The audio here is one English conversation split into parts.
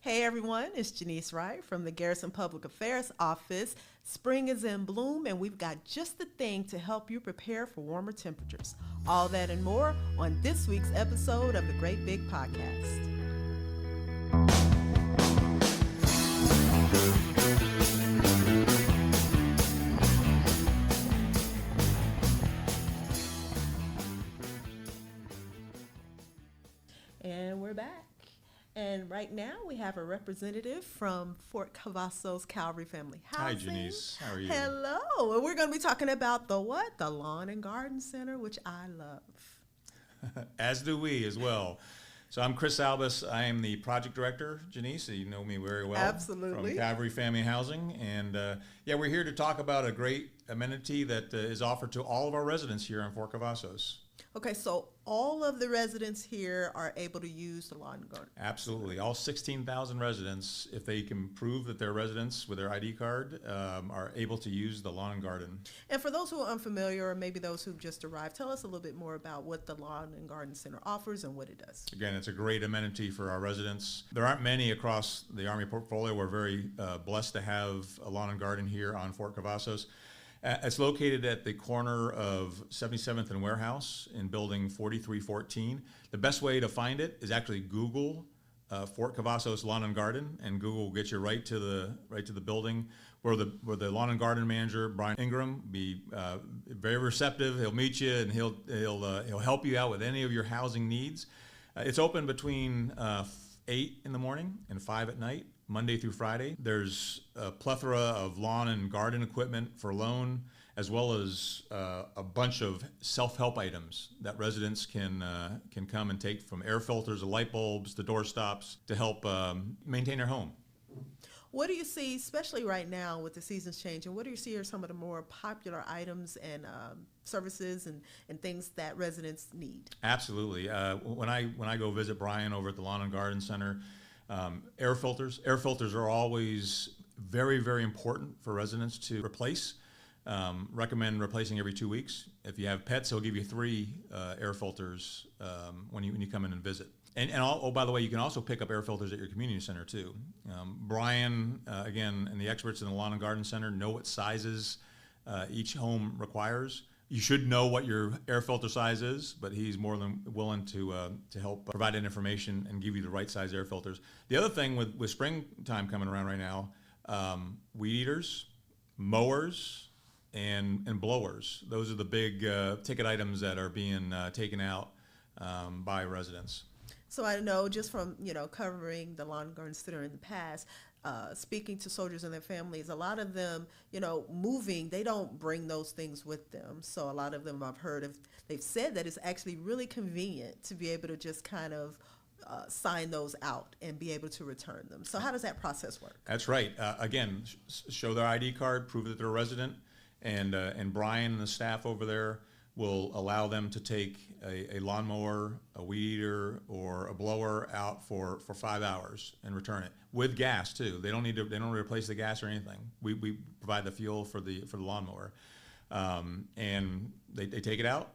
Hey everyone, it's Janice Wright from the Garrison Public Affairs Office. Spring is in bloom and we've got just the thing to help you prepare for warmer temperatures. All that and more on this week's episode of the Great Big Podcast. And we're back. And right now we have a representative from Fort Cavazos Cavalry family housing. Hi, Janice. How are you? Hello. And we're going to be talking about the what? The Lawn and Garden Center, which I love. As do we as well. So I'm Chris Albus. I am the project director, Janice. You know me very well. Absolutely. From Cavalry Family Housing. And we're here to talk about a great amenity that is offered to all of our residents here in Fort Cavazos. Okay, so all of the residents here are able to use the lawn and garden. Absolutely. All 16,000 residents, if they can prove that they're residents with their ID card, are able to use the lawn and garden. And for those who are unfamiliar, or maybe those who've just arrived, tell us a little bit more about what the Lawn and Garden Center offers and what it does. Again, it's a great amenity for our residents. There aren't many across the Army portfolio. We're very blessed to have a lawn and garden here on Fort Cavazos. It's located at the corner of 77th and Warehouse in building 4314. The best way to find it is actually Google Fort Cavazos Lawn and Garden, and Google will get you right to the building where the lawn and garden manager, Brian Ingram, be very receptive. He'll meet you and he'll help you out with any of your housing needs. It's open between 8 in the morning and 5 at night, Monday through Friday. There's a plethora of lawn and garden equipment for loan, as well as a bunch of self-help items that residents can come and take, from air filters to light bulbs to door stops, to help maintain their home. What do you see, especially right now with the seasons changing, what do you see are some of the more popular items and services and things that residents need? Absolutely. When I go visit Brian over at the Lawn and Garden Center, air filters are always very, very important for residents to replace. Recommend replacing every 2 weeks. If you have pets, he'll give you 3 air filters when you come in and visit. And by the way, you can also pick up air filters at your community center too. Brian, again, and the experts in the Lawn and Garden Center know what sizes each home requires. You should know what your air filter size is, but he's more than willing to help provide that information and give you the right size air filters. The other thing with springtime coming around right now, weed eaters, mowers, and blowers. Those are the big ticket items that are being taken out by residents. So I know just from, covering the Lawn and Garden Center in the past, speaking to soldiers and their families, a lot of them, moving, they don't bring those things with them. So a lot of them I've heard they've said that it's actually really convenient to be able to just kind of sign those out and be able to return them. So how does that process work? That's right. Again, show their ID card, prove that they're a resident, and Brian and the staff over there will allow them to take a lawnmower, a weed eater, or a blower out for 5 hours and return it with gas too. They don't replace the gas or anything. We provide the fuel for the lawnmower, and they take it out,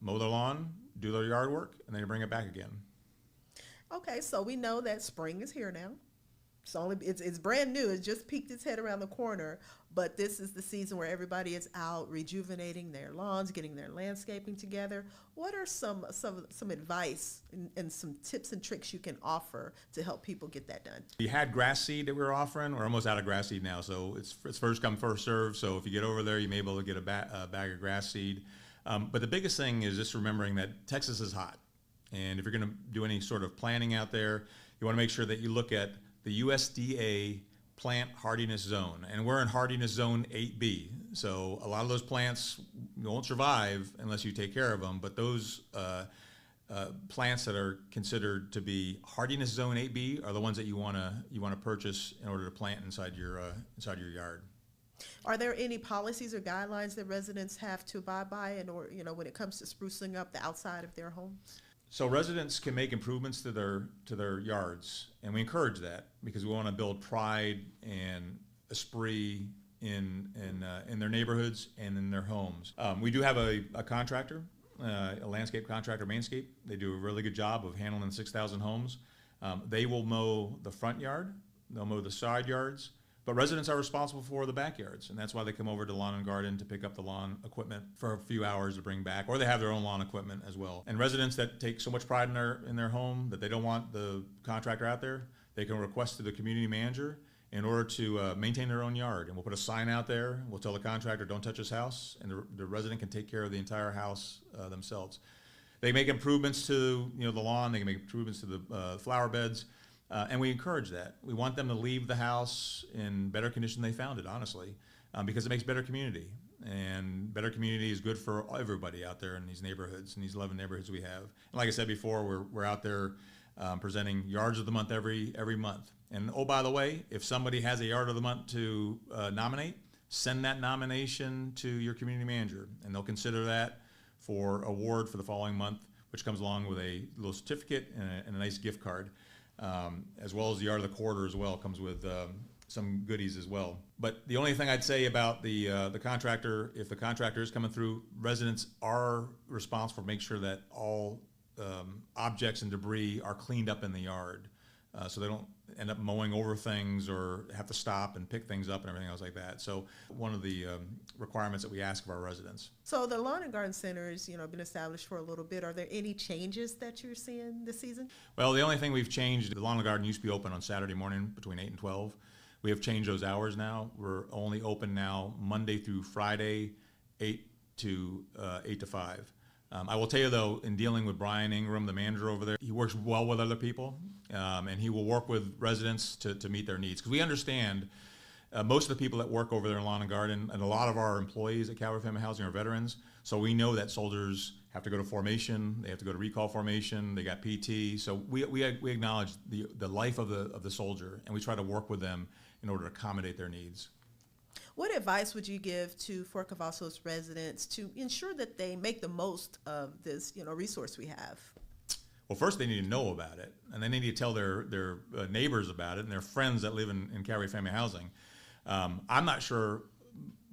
mow their lawn, do their yard work, and then they bring it back again. Okay, so we know that spring is here now. It's brand new. It just peeked its head around the corner, but this is the season where everybody is out rejuvenating their lawns, getting their landscaping together. What are some advice and some tips and tricks you can offer to help people get that done? We had grass seed that we were offering. We're almost out of grass seed now, so it's first come, first serve. So if you get over there, you may be able to get a bag of grass seed. But the biggest thing is just remembering that Texas is hot, and if you're going to do any sort of planting out there, you want to make sure that you look at the USDA plant hardiness zone, and we're in hardiness zone 8B. So a lot of those plants won't survive unless you take care of them, but those plants that are considered to be hardiness zone 8B are the ones that you want to purchase in order to plant inside your yard. Are there any policies or guidelines that residents have to abide by when it comes to sprucing up the outside of their homes? So residents can make improvements to their yards, and we encourage that because we want to build pride and esprit in their neighborhoods and in their homes. We do have a contractor, a landscape contractor, Mainscape. They do a really good job of handling 6,000 homes. They will mow the front yard, they'll mow the side yards, but residents are responsible for the backyards, and that's why they come over to Lawn and Garden to pick up the lawn equipment for a few hours to bring back, or they have their own lawn equipment as well. And residents that take so much pride in their home that they don't want the contractor out there, they can request to the community manager in order to maintain their own yard. And we'll put a sign out there, we'll tell the contractor, don't touch his house, and the resident can take care of the entire house themselves. They make improvements to the lawn, they can make improvements to the flower beds, and we encourage that. We want them to leave the house in better condition than they found it, honestly, because it makes better community. And better community is good for everybody out there in these neighborhoods, in these 11 neighborhoods we have. And like I said before, we're out there presenting yards of the month every month. And oh, by the way, if somebody has a yard of the month to nominate, send that nomination to your community manager, and they'll consider that for award for the following month, which comes along with a little certificate and a nice gift card, as well as the yard of the quarter as well comes with some goodies as well. But the only thing I'd say about the contractor, if the contractor is coming through, residents are responsible for making sure that all objects and debris are cleaned up in the yard, so they don't end up mowing over things or have to stop and pick things up and everything else like that. So one of the requirements that we ask of our residents. So the Lawn and Garden Center has been established for a little bit. Are there any changes that you're seeing this season? Well, the only thing we've changed, the Lawn and Garden used to be open on Saturday morning between 8 and 12. We have changed those hours now. We're only open now Monday through Friday, 8 to 5. I will tell you, though, in dealing with Brian Ingram, the manager over there, he works well with other people, and he will work with residents to meet their needs. Because we understand most of the people that work over there in Lawn and Garden, and a lot of our employees at Cavalry Family Housing are veterans, so we know that soldiers have to go to formation, they have to go to recall formation, they got PT, so we acknowledge the life of the soldier, and we try to work with them in order to accommodate their needs. What advice would you give to Fort Cavazos residents to ensure that they make the most of this, resource we have? Well, first they need to know about it, and they need to tell their neighbors about it and their friends that live in Cavalry Family Housing. I'm not sure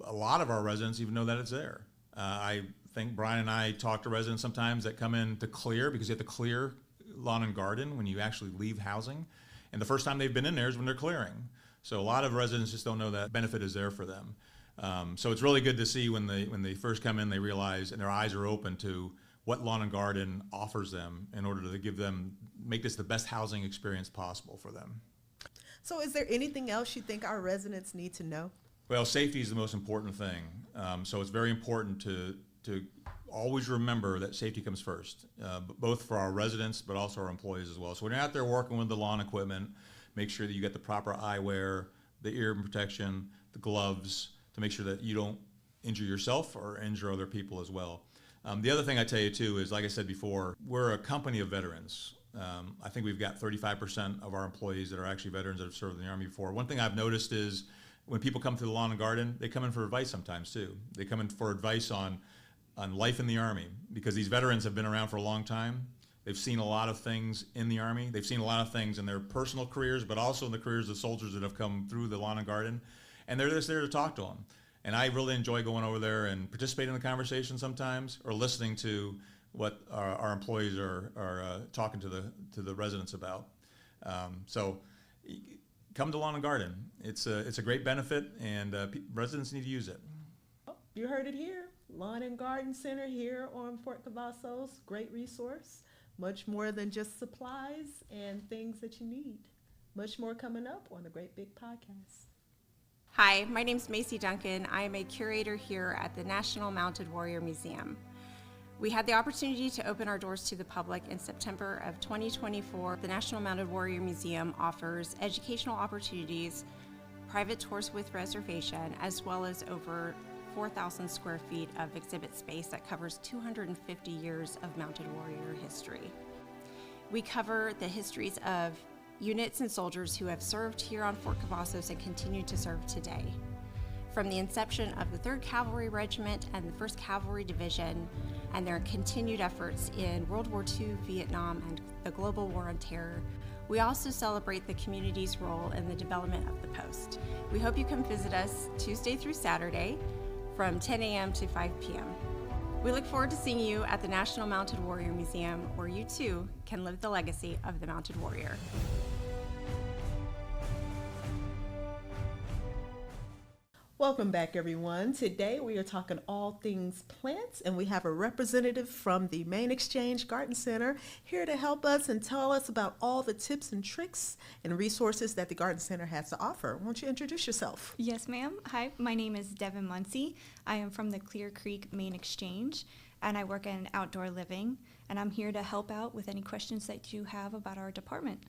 a lot of our residents even know that it's there. I think Brian and I talk to residents sometimes that come in to clear, because you have to clear Lawn and Garden when you actually leave housing, and the first time they've been in there is when they're clearing. So a lot of residents just don't know that benefit is there for them. So it's really good to see when they first come in, they realize and their eyes are open to what Lawn and Garden offers them in order to make this the best housing experience possible for them. So is there anything else you think our residents need to know? Well, safety is the most important thing. So it's very important to always remember that safety comes first, both for our residents but also our employees as well. So when you're out there working with the lawn equipment, make sure that you get the proper eyewear, the ear protection, the gloves, to make sure that you don't injure yourself or injure other people as well. The other thing I tell you too is, like I said before, we're a company of veterans. I think we've got 35% of our employees that are actually veterans that have served in the Army before. One thing I've noticed is when people come to the Lawn and Garden, they come in for advice sometimes too. They come in for advice on life in the Army, because these veterans have been around for a long time. They've seen a lot of things in the Army. They've seen a lot of things in their personal careers, but also in the careers of soldiers that have come through the Lawn and Garden. And they're just there to talk to them. And I really enjoy going over there and participating in the conversation sometimes, or listening to what our employees are talking to the residents about. So come to Lawn and Garden. It's a great benefit, and residents need to use it. You heard it here. Lawn and Garden Center here on Fort Cavazos. Great resource. Much more than just supplies and things that you need. Much more coming up on the Great Big Podcast. Hi, my name's Macy Duncan. I am a curator here at the National Mounted Warrior Museum. We had the opportunity to open our doors to the public in September of 2024. The National Mounted Warrior Museum offers educational opportunities, private tours with reservation, as well as over 4,000 square feet of exhibit space that covers 250 years of mounted warrior history. We cover the histories of units and soldiers who have served here on Fort Cavazos and continue to serve today. From the inception of the 3rd Cavalry Regiment and the 1st Cavalry Division, and their continued efforts in World War II, Vietnam, and the global war on terror, we also celebrate the community's role in the development of the post. We hope you come visit us Tuesday through Saturday from 10 a.m. to 5 p.m. We look forward to seeing you at the National Mounted Warrior Museum, where you too can live the legacy of the Mounted Warrior. Welcome back, everyone. Today we are talking all things plants, and we have a representative from the Main Exchange Garden Center here to help us and tell us about all the tips and tricks and resources that the Garden Center has to offer. Won't you introduce yourself? Yes, ma'am. Hi, my name is Devin Muncie. I am from the Clear Creek Main Exchange, and I work in outdoor living, and I'm here to help out with any questions that you have about our department.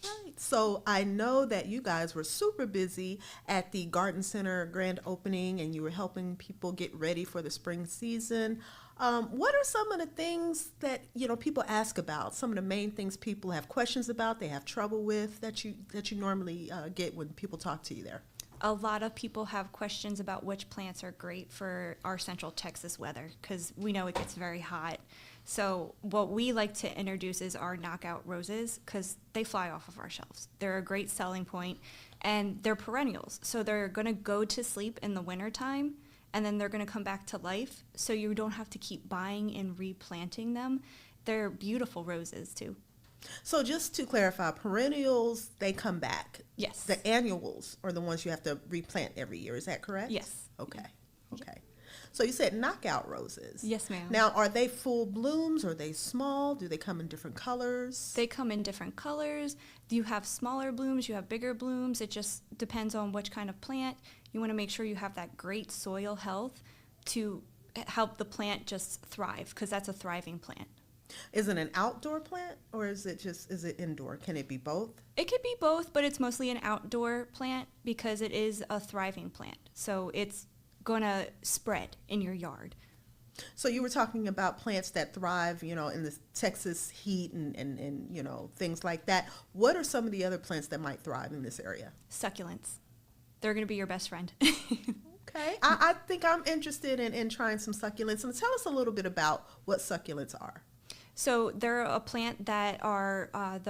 Right. So I know that you guys were super busy at the Garden Center grand opening, and you were helping people get ready for the spring season. What are some of the things that people ask about? Some of the main things people have questions about, they have trouble with, that you normally get when people talk to you there? A lot of people have questions about which plants are great for our Central Texas weather, because we know it gets very hot. So what we like to introduce is our knockout roses, because they fly off of our shelves. They're a great selling point, and they're perennials. So they're going to go to sleep in the wintertime, and then they're going to come back to life. So you don't have to keep buying and replanting them. They're beautiful roses, too. So just to clarify, perennials, they come back. Yes. The annuals are the ones you have to replant every year. Is that correct? Yes. Okay. Okay. So you said knockout roses. Yes, ma'am. Now, are they full blooms? Are they small? Do they come in different colors? They come in different colors. You have smaller blooms, you have bigger blooms. It just depends on which kind of plant. You want to make sure you have that great soil health to help the plant just thrive, because that's a thriving plant. Is it an outdoor plant, or is it indoor? Can it be both? It could be both, but it's mostly an outdoor plant because it is a thriving plant. So it's going to spread in your yard. So you were talking about plants that thrive, in the Texas heat and things like that. What are some of the other plants that might thrive in this area? Succulents. They're going to be your best friend. Okay. I think I'm interested in trying some succulents. And tell us a little bit about what succulents are. So they're a plant that are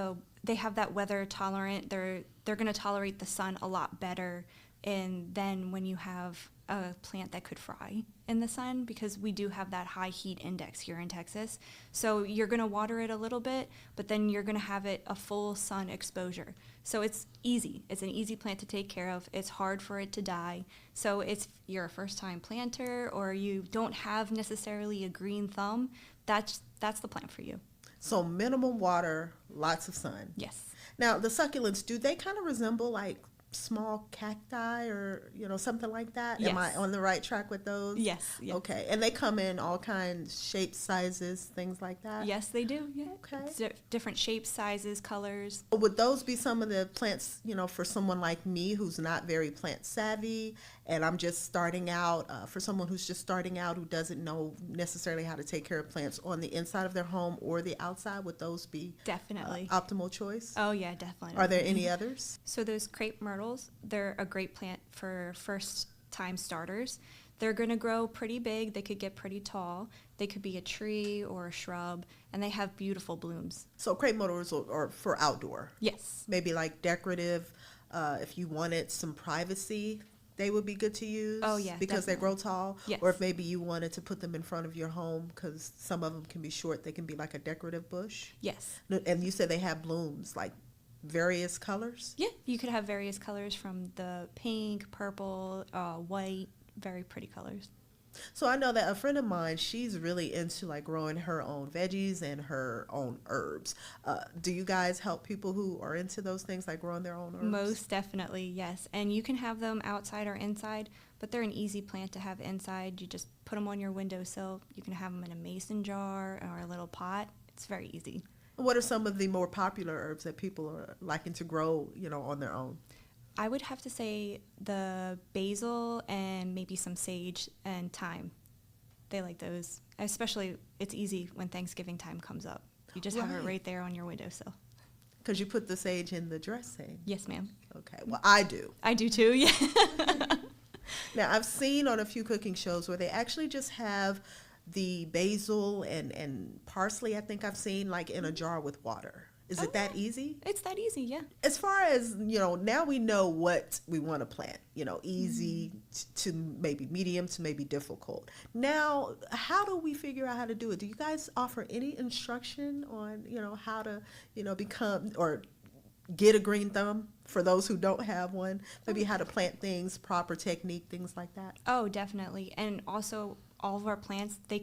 they have that weather tolerant. They're going to tolerate the sun a lot better than when you have a plant that could fry in the sun, because we do have that high heat index here in Texas. So you're going to water it a little bit, but then you're going to have it a full sun exposure. So it's easy. It's an easy plant to take care of. It's hard for it to die. So if you're a first-time planter or you don't have necessarily a green thumb, that's the plant for you. So minimum water, lots of sun. Yes. Now, the succulents, do they kind of resemble like small cacti or, something like that? Yes. Am I on the right track with those? Yes. Yes. Okay. And they come in all kinds, shapes, sizes, things like that? Yes, they do. Yeah. Okay. It's different shapes, sizes, colors. Would those be some of the plants, for someone like me who's not very plant savvy and I'm just starting out, for someone who's just starting out who doesn't know necessarily how to take care of plants on the inside of their home or the outside, would those be Definitely. Optimal choice? Oh, yeah, definitely. Are there any others? So those crepe myrtles, they're a great plant for first-time starters. They're going to grow pretty big. They could get pretty tall. They could be a tree or a shrub, and they have beautiful blooms. So crepe myrtles are for outdoor? Yes. Maybe like decorative, if you wanted some privacy, they would be good to use? Oh, yeah, because definitely. they grow tall? Yes. Or if maybe you wanted to put them in front of your home, because some of them can be short, they can be like a decorative bush? Yes. And you said they have blooms, like various colors? Yeah, you could have various colors from the pink, purple, white, very pretty colors. So I know that a friend of mine, she's really into like growing her own veggies and her own herbs. Do you guys help people who are into those things, like growing their own herbs? Most definitely, yes. And you can have them outside or inside, but they're an easy plant to have inside. You just put them on your windowsill. You can have them in a mason jar or a little pot. It's very easy. What are some of the more popular herbs that people are liking to grow, on their own? I would have to say the basil and maybe some sage and thyme. They like those. Especially, it's easy when Thanksgiving time comes up. You just have it right there on your windowsill. Because you put the sage in the dressing. Yes, ma'am. Okay, well, I do. I do too, yeah. Now, I've seen on a few cooking shows where they actually just have the basil and parsley, I think I've seen, like in a jar with water. Is it that easy? It's that easy, yeah. As far as, now we know what we want to plant, easy to maybe medium to maybe difficult. Now, how do we figure out how to do it? Do you guys offer any instruction on, how to, become or get a green thumb for those who don't have one? Maybe how to plant things, proper technique, things like that? Oh, definitely. And also, all of our plants, they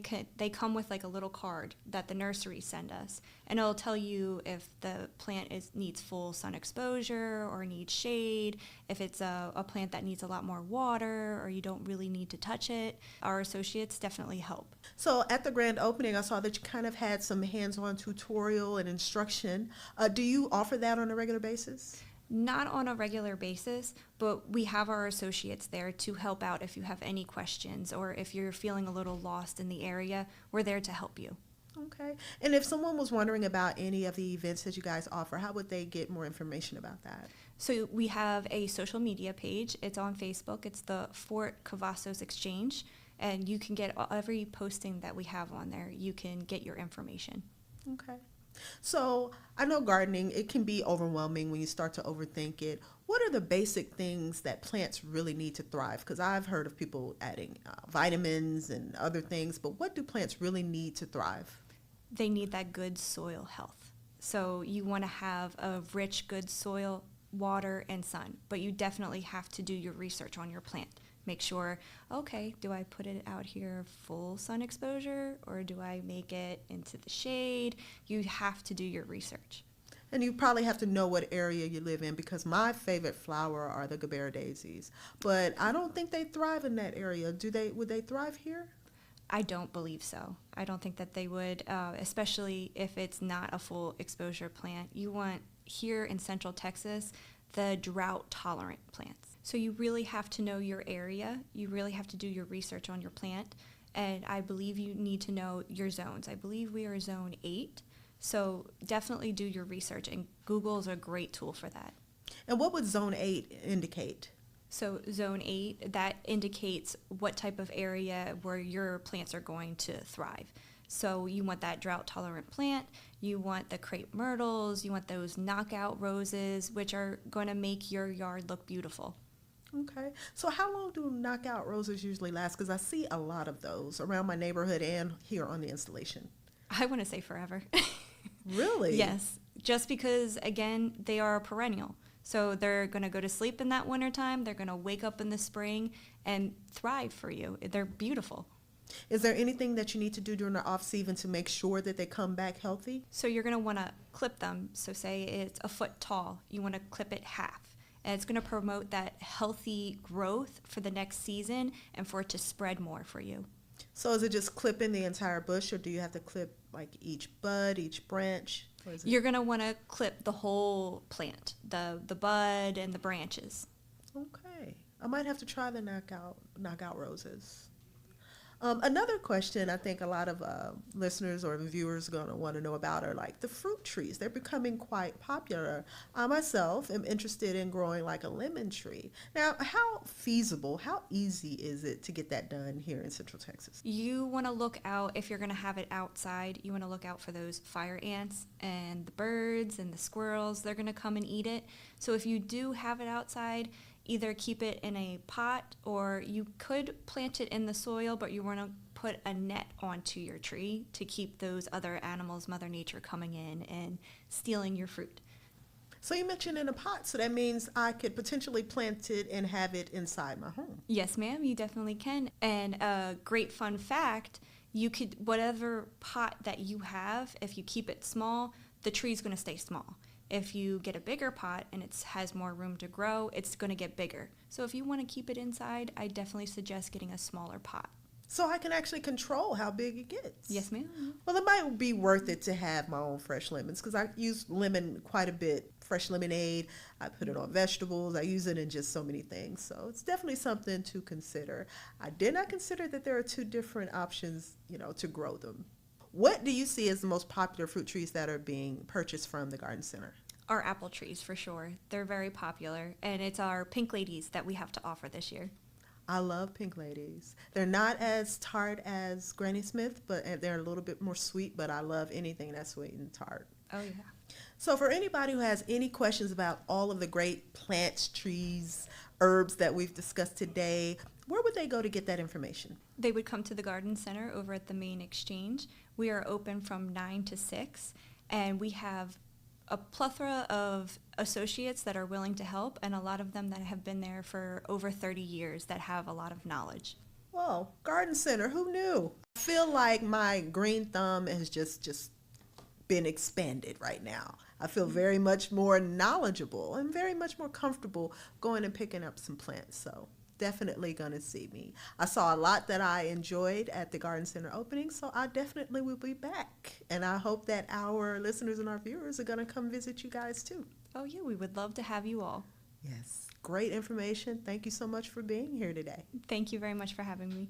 come with like a little card that the nursery send us, and it'll tell you if the plant needs full sun exposure or needs shade, if it's a plant that needs a lot more water or you don't really need to touch it. Our associates definitely help. So at the grand opening, I saw that you kind of had some hands-on tutorial and instruction. Do you offer that on a regular basis? Not on a regular basis, but we have our associates there to help out if you have any questions or if you're feeling a little lost in the area. We're there to help you. Okay. And if someone was wondering about any of the events that you guys offer, how would they get more information about that? So we have a social media page. It's on Facebook. It's the Fort Cavazos Exchange, and you can get every posting that we have on there. You can get your information. Okay. So I know gardening, it can be overwhelming when you start to overthink it. What are the basic things that plants really need to thrive? Because I've heard of people adding vitamins and other things, but what do plants really need to thrive? They need that good soil health. So you want to have a rich, good soil, water, and sun, but you definitely have to do your research on your plant. Make sure, okay, do I put it out here full sun exposure or do I make it into the shade? You have to do your research. And you probably have to know what area you live in, because my favorite flower are the Gabbard daisies, but I don't think they thrive in that area. Would they thrive here? I don't believe so. I don't think that they would, especially if it's not a full exposure plant. You want, here in Central Texas, the drought tolerant plants. So you really have to know your area. You really have to do your research on your plant. And I believe you need to know your zones. I believe we are zone 8. So definitely do your research, and Google is a great tool for that. And what would zone 8 indicate? So zone 8, that indicates what type of area where your plants are going to thrive. So you want that drought-tolerant plant, you want the crepe myrtles, you want those knockout roses, which are going to make your yard look beautiful. Okay. So how long do knockout roses usually last? Because I see a lot of those around my neighborhood and here on the installation. I want to say forever. Really? Yes. Just because, again, they are perennial. So they're going to go to sleep in that wintertime. They're going to wake up in the spring and thrive for you. They're beautiful. Is there anything that you need to do during the off season to make sure that they come back healthy? So you're going to want to clip them. So say it's a foot tall. You want to clip it half. And it's going to promote that healthy growth for the next season and for it to spread more for you. So is it just clipping the entire bush, or do you have to clip like each bud, each branch? Or is it... You're going to want to clip the whole plant, the bud and the branches. Okay. I might have to try the knockout roses. Another question I think a lot of listeners or viewers are going to want to know about are like the fruit trees. They're becoming quite popular. I myself am interested in growing like a lemon tree. Now, how feasible, how easy is it to get that done here in Central Texas? You want to look out, if you're going to have it outside, you want to look out for those fire ants and the birds and the squirrels. They're going to come and eat it. So if you do have it outside, either keep it in a pot, or you could plant it in the soil, but you want to put a net onto your tree to keep those other animals, Mother Nature, coming in and stealing your fruit. So you mentioned in a pot, so that means I could potentially plant it and have it inside my home. Yes, ma'am, you definitely can. And a great fun fact, you could, whatever pot that you have, if you keep it small, the tree's going to stay small. If you get a bigger pot and it has more room to grow, it's going to get bigger. So if you want to keep it inside, I definitely suggest getting a smaller pot. So I can actually control how big it gets. Yes, ma'am. Well, it might be worth it to have my own fresh lemons, because I use lemon quite a bit. Fresh lemonade, I put it on vegetables. I use it in just so many things. So it's definitely something to consider. I did not consider that there are 2 different options, to grow them. What do you see as the most popular fruit trees that are being purchased from the garden center? Our apple trees, for sure. They're very popular, and it's our pink ladies that we have to offer this year. I love pink ladies. They're not as tart as Granny Smith, but they're a little bit more sweet, but I love anything that's sweet and tart. Oh, yeah. So for anybody who has any questions about all of the great plants, trees, herbs that we've discussed today, where would they go to get that information? They would come to the Garden Center over at the main exchange. We are open from 9 to 6, and we have a plethora of associates that are willing to help, and a lot of them that have been there for over 30 years that have a lot of knowledge. Whoa, Garden Center, who knew? I feel like my green thumb has just been expanded right now. I feel very much more knowledgeable and very much more comfortable going and picking up some plants. So definitely going to see me. I saw a lot that I enjoyed at the Garden Center opening, so I definitely will be back. And I hope that our listeners and our viewers are going to come visit you guys too. Oh yeah, we would love to have you all. Yes, great information. Thank you so much for being here today. Thank you very much for having me.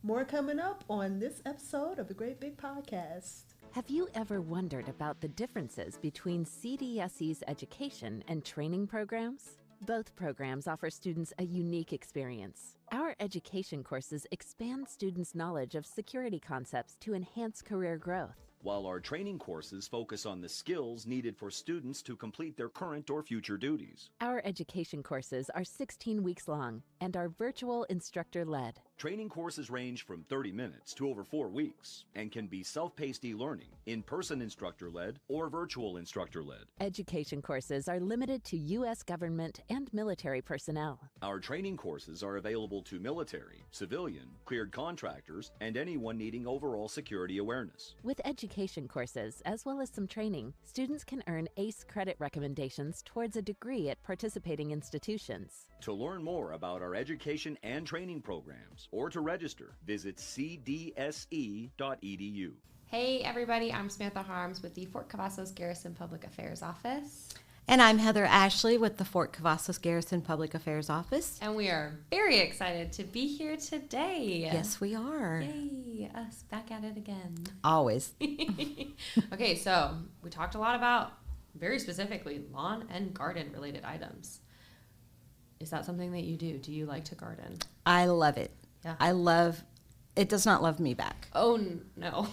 More coming up on this episode of the Great Big Podcast. Have you ever wondered about the differences between CDSE's education and training programs? Both programs offer students a unique experience. Our education courses expand students' knowledge of security concepts to enhance career growth, while our training courses focus on the skills needed for students to complete their current or future duties. Our education courses are 16 weeks long and are virtual instructor-led. Training courses range from 30 minutes to over 4 weeks and can be self-paced e-learning, in-person instructor-led, or virtual instructor-led. Education courses are limited to U.S. government and military personnel. Our training courses are available to military, civilian, cleared contractors, and anyone needing overall security awareness. With education courses, as well as some training, students can earn ACE credit recommendations towards a degree at participating institutions. To learn more about our education and training programs, or to register, visit cdse.edu. Hey everybody, I'm Samantha Harms with the Fort Cavazos Garrison Public Affairs Office. And I'm Heather Ashley with the Fort Cavazos Garrison Public Affairs Office. And we are very excited to be here today. Yes, we are. Yay, us back at it again. Always. Okay, so we talked a lot about, very specifically, lawn and garden related items. Is that something that you do? Do you like to garden? I love it. Yeah. It does not love me back. Oh, no.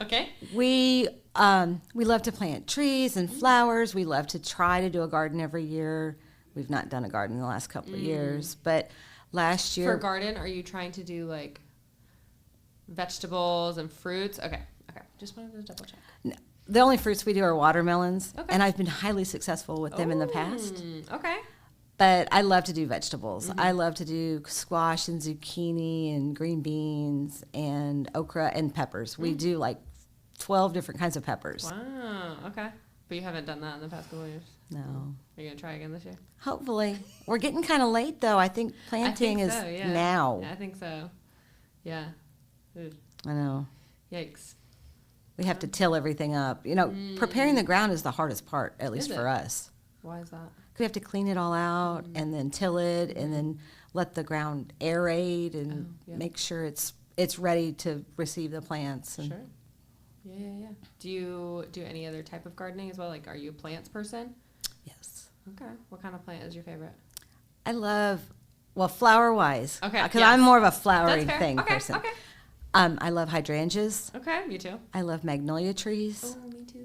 Okay. We love to plant trees and flowers. We love to try to do a garden every year. We've not done a garden in the last couple of years, but last year. For garden, are you trying to do like vegetables and fruits? Okay. Just wanted to double check. No, the only fruits we do are watermelons, Okay. and I've been highly successful with them in the past. Okay. But I love to do vegetables. I love to do squash and zucchini and green beans and okra and peppers. We do like 12 different kinds of peppers. Wow. Okay. But you haven't done that in the past couple of years? No. Are you going to try again this year? Hopefully. We're getting kind of late, though. I think planting is now. Yeah, I think so. Yeah. Ugh. I know. Yikes. We have to till everything up. You know, preparing the ground is the hardest part, at least Is for it? us. Why is that? We have to clean it all out and then till it and then let the ground aerate and make sure it's ready to receive the plants. And Sure. Yeah. Do you do any other type of gardening as well? Like, are you a plants person? yes. Okay. What kind of plant is your favorite? I love, flower-wise. Okay, Because yes. I'm more of a flowering That's fair. thing Okay, person. okay. I love hydrangeas. Okay, me too. I love magnolia trees. Oh, me too.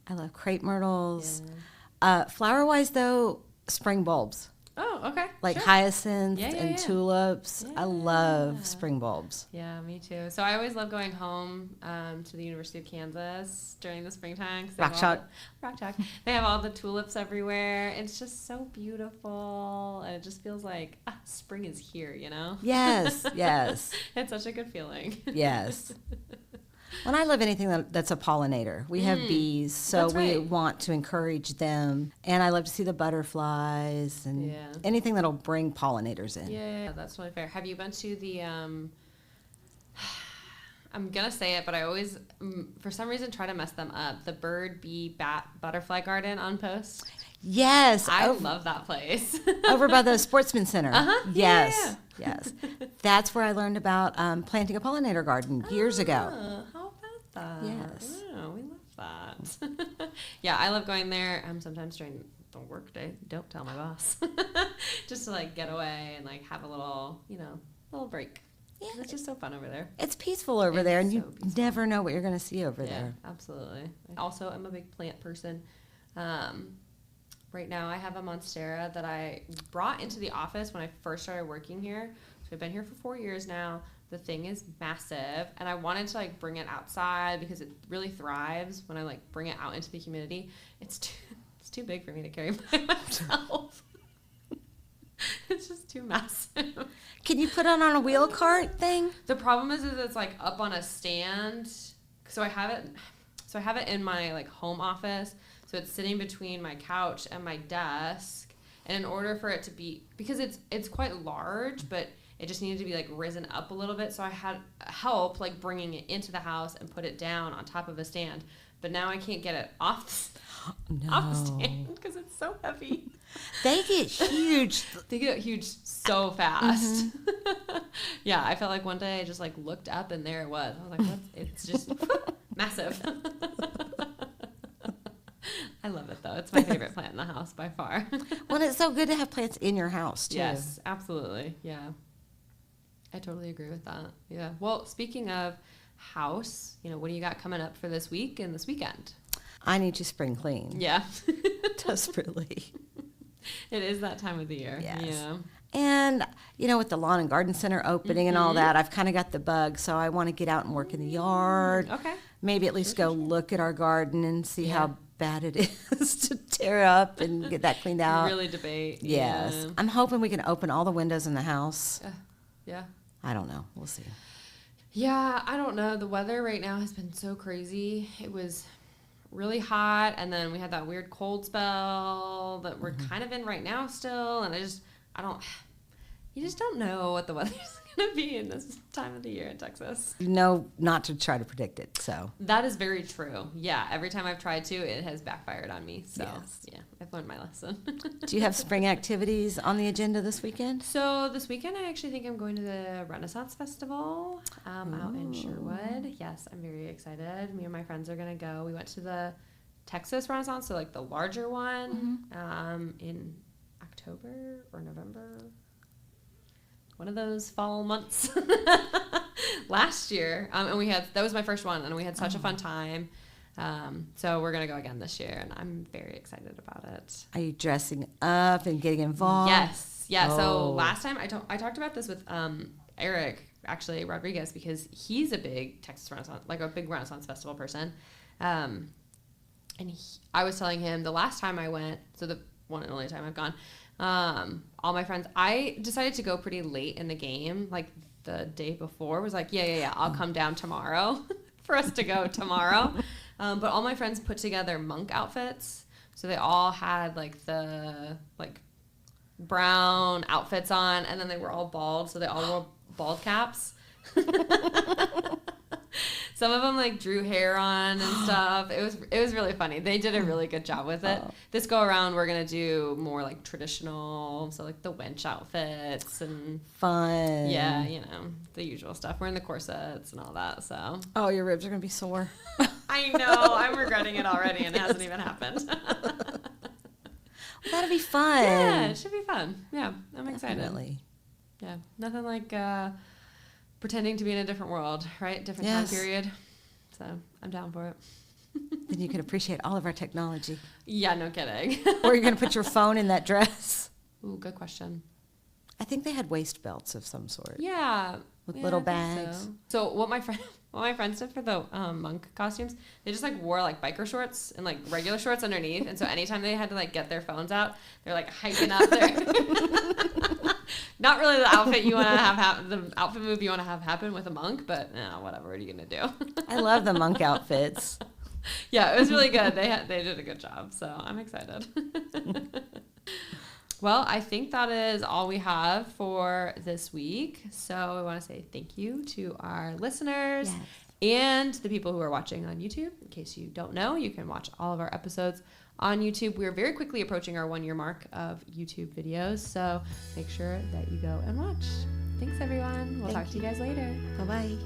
I love crepe myrtles. Yeah. Flower-wise, though, spring bulbs. Oh, okay. Like sure. hyacinths Yeah, yeah, and yeah. tulips. I Yeah. love spring bulbs. Yeah, me too. So I always love going home to the University of Kansas during the springtime. 'cause they Rock have Chalk. Rock Chalk. They have all the tulips everywhere. It's just so beautiful. And it just feels like spring is here, you know? Yes, yes, It's such a good feeling. yes. When I love anything that's a pollinator, we have bees, so That's we right. want to encourage them. And I love to see the butterflies and Yeah. anything that'll bring pollinators in. Yeah, that's totally fair. Have you been to the, I'm going to say it, but I always, for some reason, try to mess them up. The bird, bee, bat, butterfly garden on Post. Yes, I love that place. over by the Sportsman Center. Uh-huh, Yes, yes. That's where I learned about planting a pollinator garden years ago. How about that? Yes. Wow, we love that. Yeah, I love going there sometimes during the work day. Don't tell my boss. Just to like get away and like have a little, little break. Yeah. It's just so fun over there. It's peaceful over It's there, and so you peaceful. never know what you're going to see over Yeah, there. absolutely. Also, I'm a big plant person. Right now, I have a monstera that I brought into the office when I first started working here. So I've been here for 4 years now. The thing is massive, and I wanted to like bring it outside because it really thrives when I like bring it out into the humidity. It's too big for me to carry by myself. It's just too massive. Can you put it on a wheel cart thing? The problem is it's like up on a stand. So I have it in my like home office. So it's sitting between my couch and my desk. And in order for it to be, because it's quite large, but it just needed to be like risen up a little bit. So I had help like bringing it into the house and put it down on top of a stand. But now I can't get it off the stand because it's so heavy. They get huge. They get huge so fast. Yeah, I felt like one day I just like looked up and there it was. I was like, what? It's just massive. I love it though. It's my favorite plant in the house by far. Well, it's so good to have plants in your house too. Yes, absolutely. Yeah. I totally agree with that. Yeah. Well, speaking of house, what do you got coming up for this week and this weekend? I need to spring clean. Yeah. Desperately. It is that time of the year. Yes. Yeah. And, with the lawn and garden center opening and all that, I've kind of got the bug. So I want to get out and work in the yard. Okay. Maybe at least go look at our garden and see how bad it is to tear up and get that cleaned out. Really debate. Yes. Yeah. I'm hoping we can open all the windows in the house. Yeah. I don't know. We'll see. Yeah, I don't know. The weather right now has been so crazy. It was really hot, and then we had that weird cold spell that we're kind of in right now still, and you just don't know what the weather's going to be in this time of the year in Texas. Not to try to predict it, so. That is very true. Yeah, every time I've tried to, it has backfired on me. So, yeah, I've learned my lesson. Do you have spring activities on the agenda this weekend? So this weekend, I actually think I'm going to the Renaissance Festival out in Sherwood. Yes, I'm very excited. Me and my friends are going to go. We went to the Texas Renaissance, so like the larger one, in October or November. One of those fall months last year. And that was my first one, and we had such a fun time. So we're going to go again this year, and I'm very excited about it. Are you dressing up and getting involved? Yes. Yeah. Oh. So last time I talked about this with Eric, actually, Rodriguez, because he's a big Texas Renaissance, like a big Renaissance Festival person. And I was telling him the last time I went, so the one and only time I've gone, all my friends, I decided to go pretty late in the game, like the day before, was like, yeah, I'll come down tomorrow for us to go tomorrow. But all my friends put together monk outfits. So they all had like the brown outfits on, and then they were all bald. So they all wore bald caps. Some of them like drew hair on and stuff. It was really funny. They did a really good job with it. This go around, we're gonna do more like traditional, so like the wench outfits and fun. Yeah, the usual stuff. We're in the corsets and all that. So oh, your ribs are gonna be sore. I know. I'm regretting it already, and it hasn't even happened. Well, that'll be fun. Yeah, it should be fun. Yeah, I'm excited. Definitely. Yeah, nothing like pretending to be in a different world, right? Different Yes. time period. So I'm down for it. Then you can appreciate all of our technology. Yeah, no kidding. Or you're gonna put your phone in that dress. Ooh, good question. I think they had waist belts of some sort. Yeah. With yeah, little I think bags. So what my friends did for the monk costumes, they just like wore like biker shorts and like regular shorts underneath, and so anytime they had to like get their phones out, they're like hiking up their not really the outfit you want to have the outfit move you want to have happen with a monk, but whatever. What are you gonna do? I love the monk outfits. Yeah, it was really good. They did a good job, so I'm excited. Well, I think that is all we have for this week. So we want to say thank you to our listeners and the people who are watching on YouTube. In case you don't know, you can watch all of our episodes on YouTube. We are very quickly approaching our 1-year mark of YouTube videos, so make sure that you go and watch. Thanks, everyone. We'll talk to you guys later. Bye-bye.